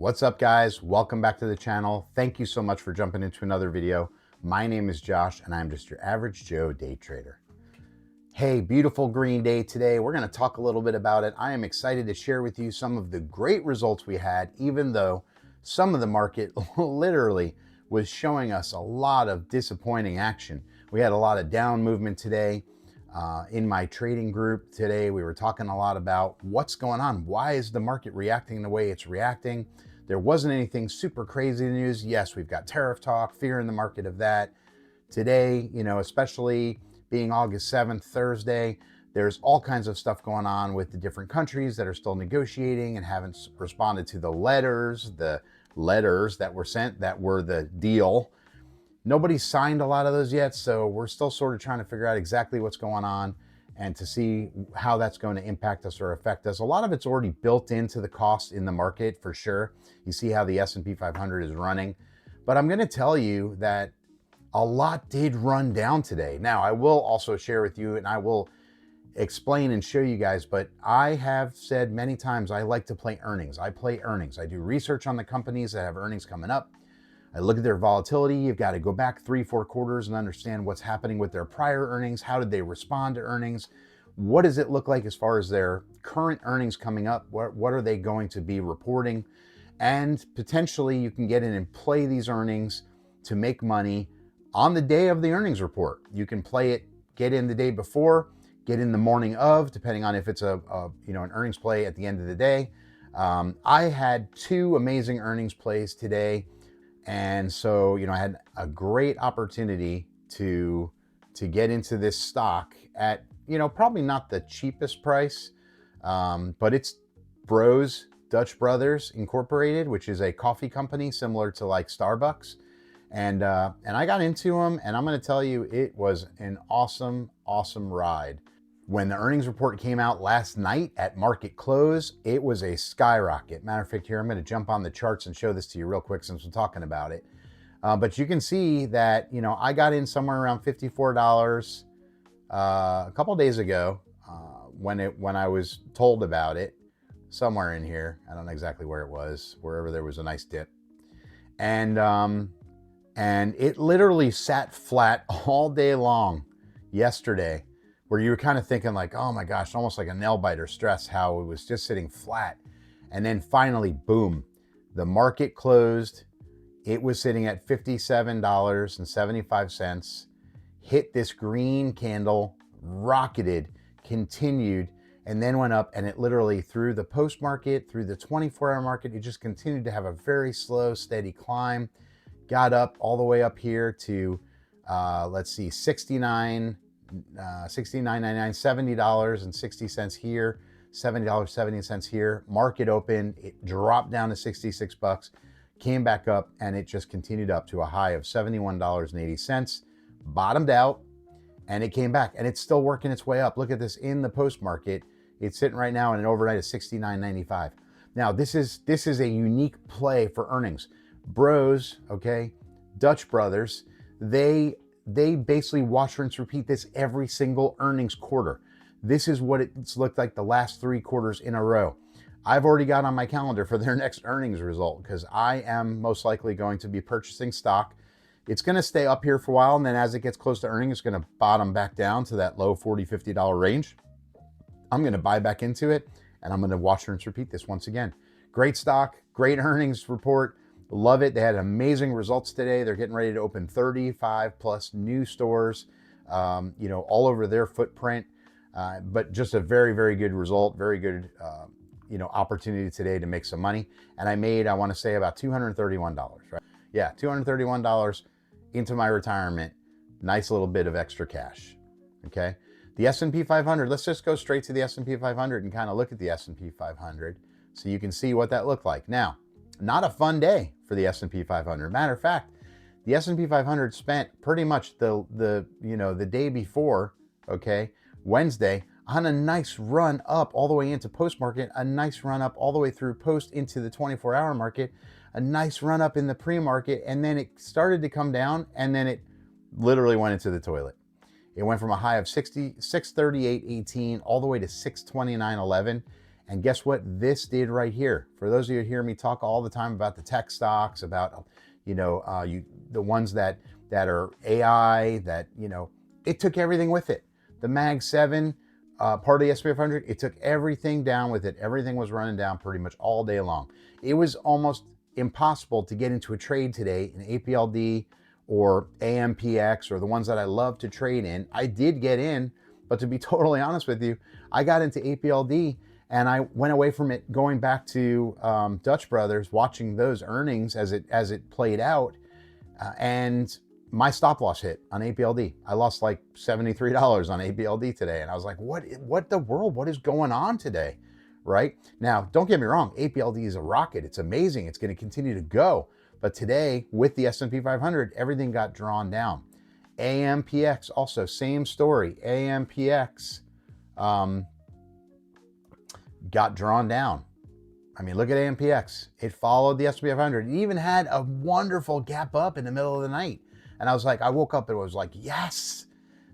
What's up, guys? Welcome back to the channel. Thank you so much for jumping into another video. My name is Josh and I'm just your average Joe day trader. Hey, beautiful green day today. We're going to talk a little bit about it. I am excited to share with you some of the great results we had, even though some of the market literally was showing us a lot of disappointing action. We had a lot of down movement today. In my trading group today, we were talking a lot about what's going on. Why is the market reacting the way it's reacting? There wasn't anything super crazy news. Yes, we've got tariff talk, fear in the market of that. Today, especially being August 7th, Thursday, there's all kinds of stuff going on with the different countries that are still negotiating and haven't responded to the letters that were sent that were the deal. Nobody's signed a lot of those yet, so we're still sort of trying to figure out exactly what's going on and to see how that's going to impact us or affect us. A lot of it's already built into the cost in the market for sure. You see how the S&P 500 is running. But I'm going to tell you that a lot did run down today. Now, I will also share with you and I will explain and show you guys, but I have said many times I like to play earnings. I play earnings. I do research on the companies that have earnings coming up. I look at their volatility. You've got to go back 3-4 quarters and understand what's happening with their prior earnings. How did they respond to earnings? What does it look like as far as their current earnings coming up? What are they going to be reporting? And potentially you can get in and play these earnings to make money on the day of the earnings report. You can play it, get in the day before, get in the morning of, depending on if it's an earnings play at the end of the day. I had 2 amazing earnings plays today. And so, I had a great opportunity to get into this stock at, probably not the cheapest price, but it's Dutch Brothers Incorporated, which is a coffee company similar to like Starbucks. And I got into them, and I'm going to tell you, it was an awesome, awesome ride. When the earnings report came out last night at market close, it was a skyrocket. Matter of fact, here, I'm going to jump on the charts and show this to you real quick since we're talking about it. But you can see that, I got in somewhere around $54 a couple days ago when I was told about it, somewhere in here. I don't know exactly where it was, wherever there was a nice dip. And it literally sat flat all day long yesterday, where you were kind of thinking like, oh my gosh, almost like a nail biter stress, how it was just sitting flat. And then finally, boom, the market closed. It was sitting at $57.75, hit this green candle, rocketed, continued, and then went up, and it literally through the post market, through the 24-hour market, it just continued to have a very slow, steady climb. Got up all the way up here to, let's see, $69.99, $70.60 here, $70.70 here. Market open, it dropped down to 66 bucks, came back up, and it just continued up to a high of $71.80, bottomed out, and it came back, and it's still working its way up. Look at this in the post market. It's sitting right now in an overnight of $69.95. Now, this is a unique play for earnings. Dutch Brothers, they basically wash, rinse, repeat this every single earnings quarter. This is what it's looked like the last 3 quarters in a row. I've already got on my calendar for their next earnings result because I am most likely going to be purchasing stock. It's going to stay up here for a while, and then as it gets close to earnings, it's going to bottom back down to that low $40, $50 range. I'm going to buy back into it, and I'm going to wash, rinse, repeat this once again. Great stock, great earnings report. Love it. They had amazing results today. They're getting ready to open 35 plus new stores, all over their footprint. But just a very, very good result. Very good, opportunity today to make some money. And I made, I want to say, about $231, right? Yeah, $231 into my retirement. Nice little bit of extra cash. Okay. The S&P 500, let's just go straight to the S&P 500 and kind of look at the S&P 500 so you can see what that looked like. Now, not a fun day for the S&P 500. Matter of fact, the S&P 500 spent pretty much the day before, Wednesday, on a nice run up all the way into post market, a nice run up all the way through post into the 24-hour market, a nice run up in the pre-market, and then it started to come down, and then it literally went into the toilet. It went from a high of 638.18 all the way to 629.11. And guess what this did right here? For those of you who hear me talk all the time about the tech stocks, about, the ones that are AI, that, it took everything with it. The Mag 7, part of the S&P 500, it took everything down with it. Everything was running down pretty much all day long. It was almost impossible to get into a trade today in APLD or AMPX or the ones that I love to trade in. I did get in, but to be totally honest with you, I got into APLD and I went away from it, going back to Dutch Brothers, watching those earnings as it played out, and my stop loss hit on APLD. I lost like $73 on APLD today, and I was like, what the world? What is going on today? Right now, don't get me wrong, APLD is a rocket. It's amazing. It's going to continue to go. But today, with the S&P 500, everything got drawn down. AMPX also, same story. AMPX got drawn down. I mean, look at AMPX. It followed the S&P 500. It even had a wonderful gap up in the middle of the night. And I was like, I woke up and was like, yes,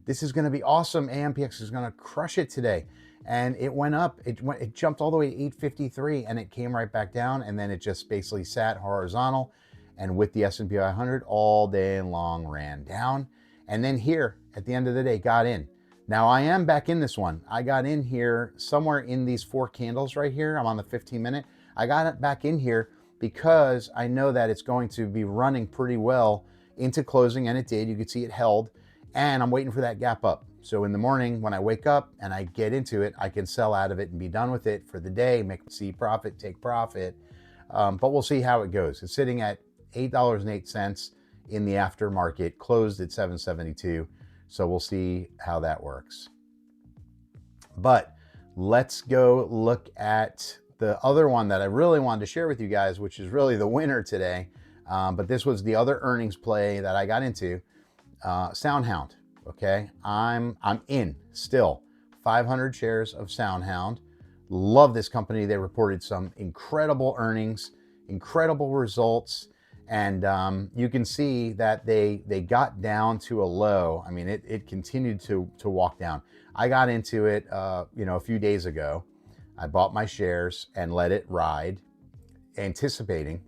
this is going to be awesome. AMPX is going to crush it today. And it went up. It jumped all the way to 853, and it came right back down. And then it just basically sat horizontal, and with the S&P 500 all day long ran down. And then here at the end of the day, got in. Now I am back in this one. I got in here somewhere in these 4 candles right here. I'm on the 15-minute. I got it back in here because I know that it's going to be running pretty well into closing, and it did. You could see it held, and I'm waiting for that gap up. So in the morning when I wake up and I get into it, I can sell out of it and be done with it for the day, see profit, take profit. But we'll see how it goes. It's sitting at $8.08 in the aftermarket, closed at $7.72. So we'll see how that works. But let's go look at the other one that I really wanted to share with you guys, which is really the winner today. But this was the other earnings play that I got into, SOUN. Okay, I'm in still. 500 shares of SOUN. Love this company. They reported some incredible earnings, incredible results. And you can see that they got down to a low. I mean, it continued to walk down. I got into it, a few days ago. I bought my shares and let it ride, anticipating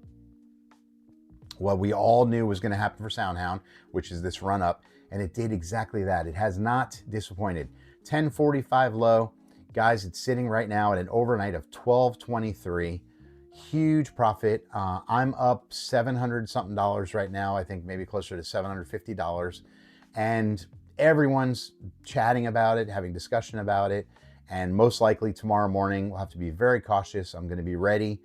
what we all knew was going to happen for SOUN, which is this run up. And it did exactly that. It has not disappointed. 1045 low. Guys, it's sitting right now at an overnight of 1223. Huge profit. I'm up $700 something right now. I think maybe closer to $750. And everyone's chatting about it, having discussion about it. And most likely tomorrow morning, we'll have to be very cautious. I'm going to be ready.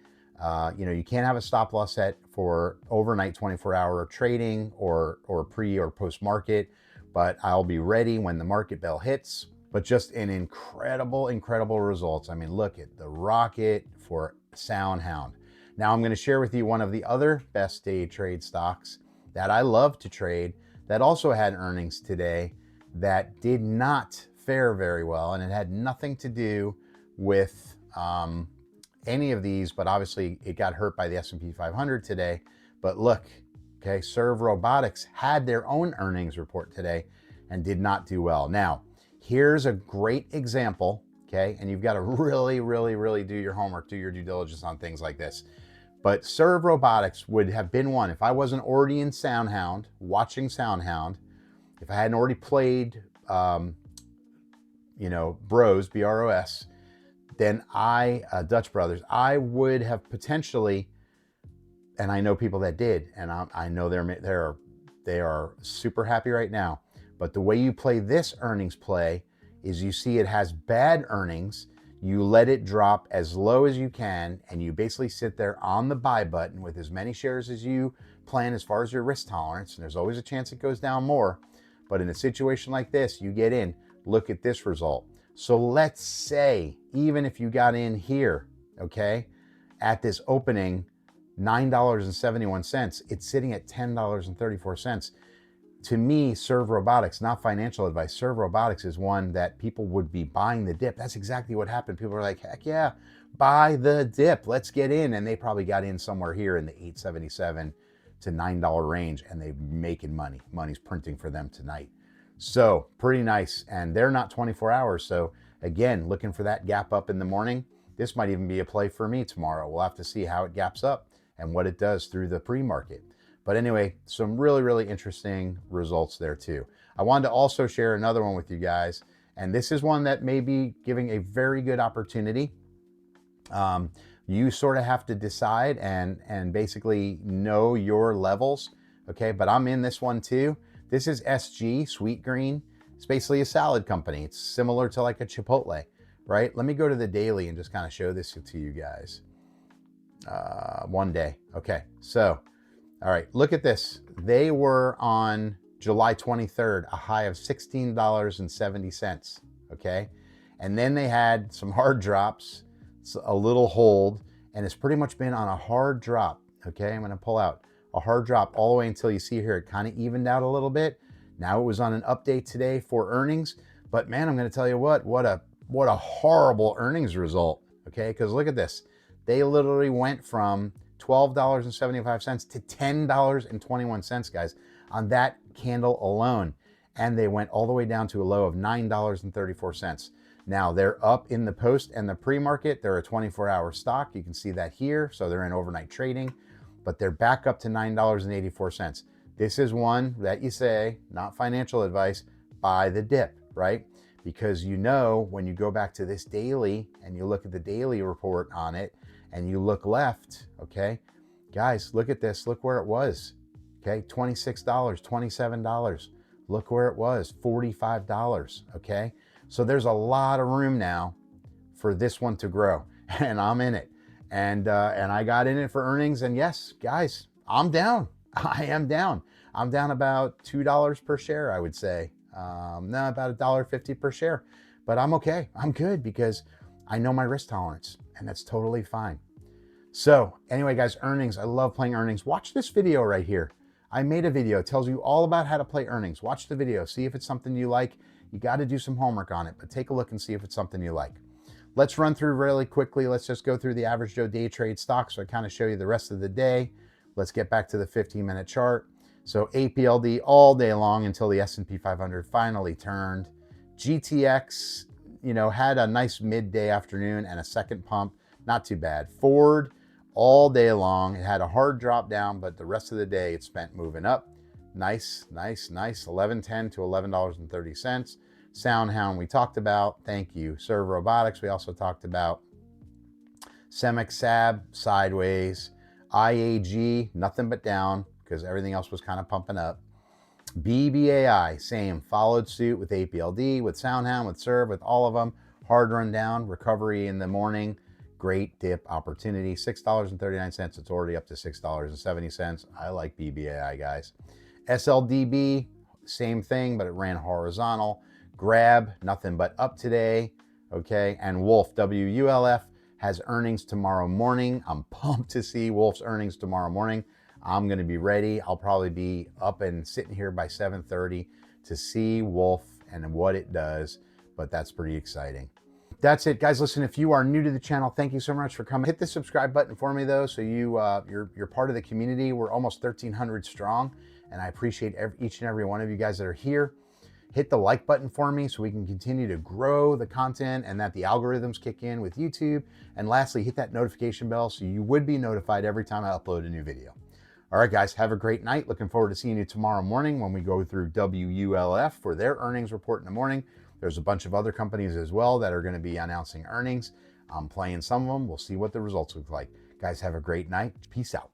You can't have a stop loss set for overnight 24-hour trading or pre or post market, but I'll be ready when the market bell hits. But just an incredible results. I mean, look at the rocket for SOUN. Now I'm going to share with you one of the other best day trade stocks that I love to trade that also had earnings today that did not fare very well, and it had nothing to do with any of these, but obviously it got hurt by the S&P 500 today. But look, okay, Serve Robotics had their own earnings report today and did not do well. Now, here's a great example, okay, and you've got to really do your homework, do your due diligence on things like this. But Serve Robotics would have been one if I wasn't already in SOUN, watching SOUN, if I hadn't already played, Bros, BROS, then Dutch Brothers, I would have potentially, and I know people that did, and I know they are super happy right now. But the way you play this earnings play is you see it has bad earnings, you let it drop as low as you can, and you basically sit there on the buy button with as many shares as you plan as far as your risk tolerance. And there's always a chance it goes down more. But in a situation like this, you get in, look at this result. So let's say, even if you got in here, okay, at this opening, $9.71, it's sitting at $10.34. To me, Serve Robotics, not financial advice, Serve Robotics is one that people would be buying the dip. That's exactly what happened. People are like, heck yeah, buy the dip. Let's get in. And they probably got in somewhere here in the $8.77 to $9 range, and they're making money. Money's printing for them tonight. So pretty nice. And they're not 24 hours. So again, looking for that gap up in the morning. This might even be a play for me tomorrow. We'll have to see how it gaps up and what it does through the pre-market. But anyway, some really, really interesting results there too. I wanted to also share another one with you guys, and this is one that may be giving a very good opportunity. You sort of have to decide and basically know your levels, okay? But I'm in this one too. This is SG, Sweet Green. It's basically a salad company. It's similar to like a Chipotle, right? Let me go to the daily and just kind of show this to you guys. One day, okay. So, all right, look at this. They were on July 23rd, a high of $16.70, okay? And then they had some hard drops, a little hold, and it's pretty much been on a hard drop, okay? I'm gonna pull out a hard drop all the way until you see here, it kind of evened out a little bit. Now it was on an update today for earnings, but man, I'm gonna tell you what a horrible earnings result, okay? Because look at this. They literally went from $12.75 to $10.21, guys, on that candle alone. And they went all the way down to a low of $9.34. Now they're up in the post and the pre-market. They're a 24-hour stock. You can see that here. So they're in overnight trading, but they're back up to $9.84. This is one that you say, not financial advice, buy the dip, right? Because you know, when you go back to this daily and you look at the daily report on it and you look left, okay, guys, look at this, look where it was, okay, $26, $27, look where it was, $45, okay? So there's a lot of room now for this one to grow, and I'm in it. And I got in it for earnings, and yes, guys, I'm down. I am down. I'm down about $2 per share, I would say. No, about $1.50 per share. But I'm okay. I'm good because I know my risk tolerance, and that's totally fine. So anyway, guys, earnings. I love playing earnings. Watch this video right here. I made a video. It tells you all about how to play earnings. Watch the video. See if it's something you like. You got to do some homework on it, but take a look and see if it's something you like. Let's run through really quickly. Let's just go through the average Joe day trade stocks so I kind of show you the rest of the day. Let's get back to the 15-minute chart. So APLD all day long until the S&P 500 finally turned. GTX, you know, had a nice midday afternoon and a second pump. Not too bad. Ford all day long. It had a hard drop down, but the rest of the day it spent moving up. Nice, nice, nice. $11.10 to $11.30. SOUN we talked about. Thank you. Serve Robotics we also talked about. Cemex Sab sideways. IAG nothing but down because everything else was kind of pumping up. BBAI same, followed suit with APLD, with SOUN, with Serve, with all of them. Hard run down, recovery in the morning. Great dip opportunity. $6.39. It's already up to $6.70. I like BBAI, guys. SLDB, same thing, but it ran horizontal. Grab, nothing but up today. Okay, and Wolf, WULF, has earnings tomorrow morning. I'm pumped to see Wolf's earnings tomorrow morning. I'm going to be ready. I'll probably be up and sitting here by 7:30 to see Wolf and what it does, but that's pretty exciting. That's it, guys. Listen, if you are new to the channel, thank you so much for coming. Hit the subscribe button for me, though, so you're part of the community. We're almost 1,300 strong, and I appreciate each and every one of you guys that are here. Hit the like button for me so we can continue to grow the content and that the algorithms kick in with YouTube. And lastly, hit that notification bell so you would be notified every time I upload a new video. All right, guys, have a great night. Looking forward to seeing you tomorrow morning when we go through WULF for their earnings report in the morning. There's a bunch of other companies as well that are going to be announcing earnings. I'm playing some of them. We'll see what the results look like. Guys, have a great night. Peace out.